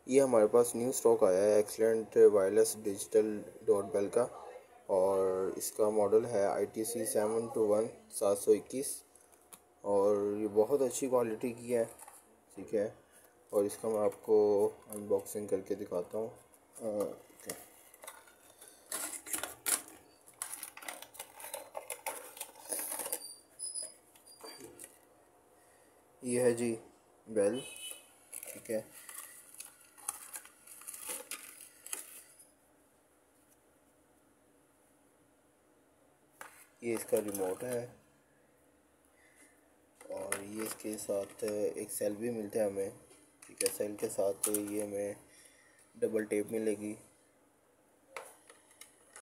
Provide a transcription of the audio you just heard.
ये हमारे पास new stock आया है एक्सलेंट वायरलेस डिजिटल डोरबेल का। और इसका मॉडल है ITC721 721। और ये बहुत अच्छी क्वालिटी की है, ठीक है। और इसका मैं आपको अनबॉक्सिंग करके दिखाता हूँ। ठीक है। ये है जी बेल, ठीक है। ये इसका रिमोट है और ये इसके साथ एक सेल भी मिलता है हमें, ठीक है। सेल के साथ ये हमें डबल टेप मिलेगी